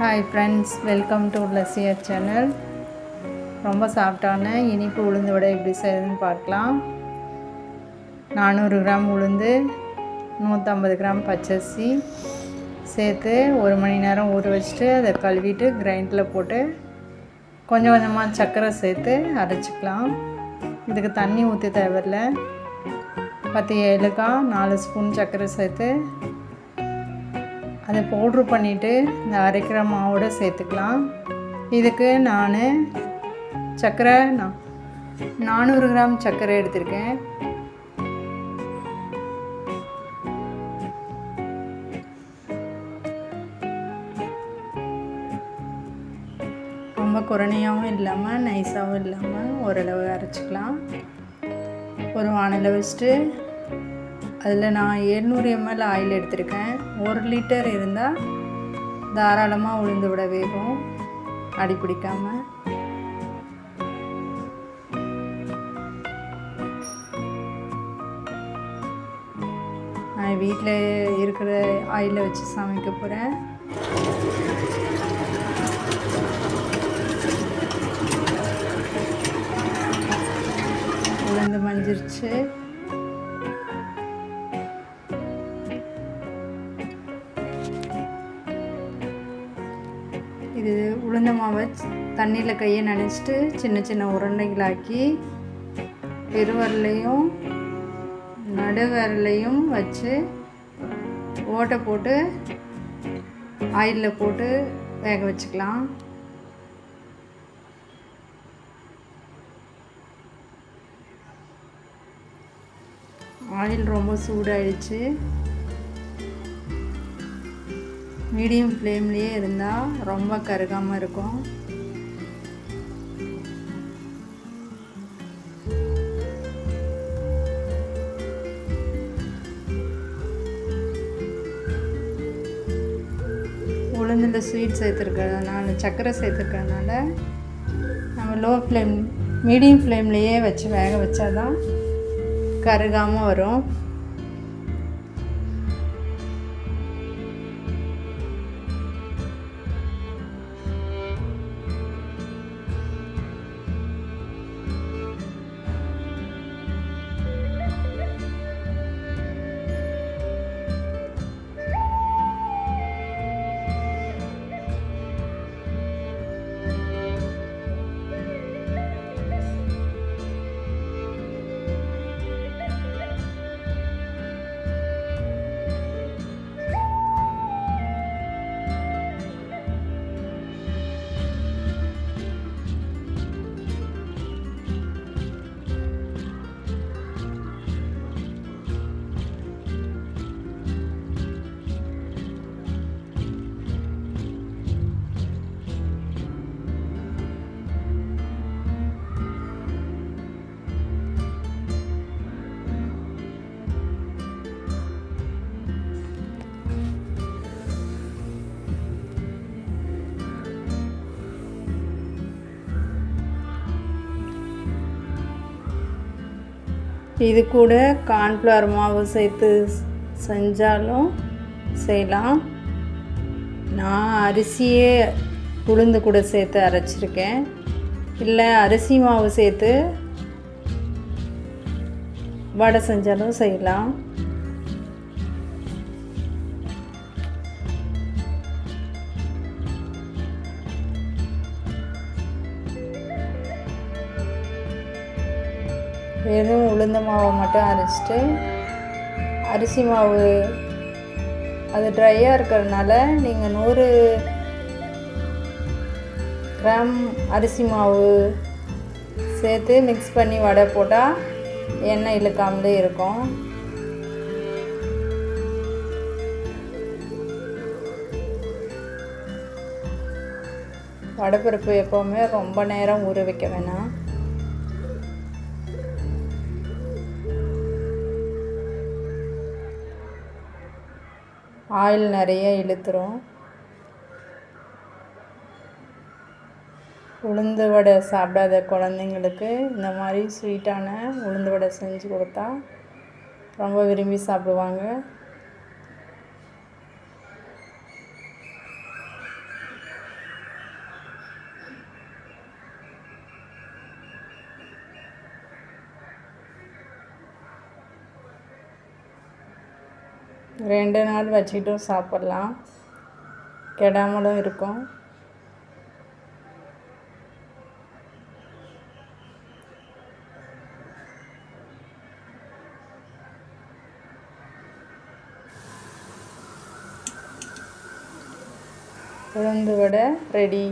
Hi friends, welcome to லஸ்ஸியர் channel. ரொம்ப சாஃப்டான இனிப்பு உளுந்து வடை எப்படி செய்யுதுன்னு பார்க்கலாம். 400 கிராம் உளுந்து, 150 கிராம் பச்சரிசி சேர்த்து 1 மணி நேரம் ஊற வச்சுட்டு அதை கழுவிட்டு கிரைண்டரில் போட்டு கொஞ்சம் கொஞ்சமாக சர்க்கரை சேர்த்து அரைச்சிக்கலாம். இதுக்கு தண்ணி ஊற்றி தேவையில்லை. 10 ஏலக்காய், 4 ஸ்பூன் சர்க்கரை சேர்த்து அதை பவுட்ரு பண்ணிவிட்டு இந்த அரைக்கிற மாவோடு சேர்த்துக்கலாம். இதுக்கு நான் சர்க்கரை 400 கிராம் சர்க்கரை எடுத்திருக்கேன். ரொம்ப குறையாகவும் இல்லாமல் நைஸாகவும் இல்லாமல் ஓரளவு அரைச்சிக்கலாம். ஒரு வானலை வச்சுட்டு அதில் நான் 700 ml ஆயில் எடுத்திருக்கேன். 1 லிட்டர் இருந்தால் தாராளமாக உளுந்து விட வேகும், அடி பிடிக்காமல். நான் வீட்டில் இருக்கிற ஆயிலை வச்சு சமைக்க போகிறேன். உளுந்து மஞ்சிருச்சு. இது உளுந்த மாவை தண்ணியில் கையை நனைச்சிட்டு சின்ன சின்ன உருண்டைகளாக்கி பெருவரலையும் நடுவரலையும் வச்சு ஓட்டை போட்டு ஆயிலில் போட்டு வேக வச்சுக்கலாம். ஆயில் ரொம்ப சூடாயிடுச்சு. மீடியம் ஃப்ளேம்லேயே இருந்தால் ரொம்ப கருகாமல் இருக்கும். உளுந்தில் ஸ்வீட் சேர்த்துருக்கிறதுனால, சர்க்கரை சேர்த்துருக்கிறதுனால நம்ம மீடியம் ஃப்ளேம்லேயே வச்சு வேக வச்சா தான் கருகாமல் வரும். இது கூட கார்ன்ஃப்ளவர் மாவு சேர்த்து செஞ்சாலும் செய்யலாம். நான் அரிசியே உளுந்து கூட சேர்த்து அரைச்சிருக்கேன். இல்லை அரிசி மாவு சேர்த்து வடை செஞ்சாலும் செய்யலாம். வெறும் உளுந்த மாவை மட்டும் அரைச்சிட்டு அரிசி மாவு அது ட்ரையாக இருக்கிறதுனால நீங்கள் 100 கிராம் அரிசி மாவு சேர்த்து மிக்ஸ் பண்ணி வடை போட்டால் எண்ணெய் இழுக்காமலே இருக்கும். வடைப்பருப்பு எப்போவுமே ரொம்ப நேரம் ஊற வைக்க வேணாம். ஆயில் நிறைய இழுத்துரும். உளுந்து வடை சாப்பிடாத குழந்தைங்களுக்கு இந்த மாதிரி ஸ்வீட்டான உளுந்து வடை செஞ்சு கொடுத்தா ரொம்ப விரும்பி சாப்பிடுவாங்க. 2 நாள் வச்சுட்டும் சாப்பிட்லாம், கெடாமலும் இருக்கும். உளுந்து வடை ரெடி.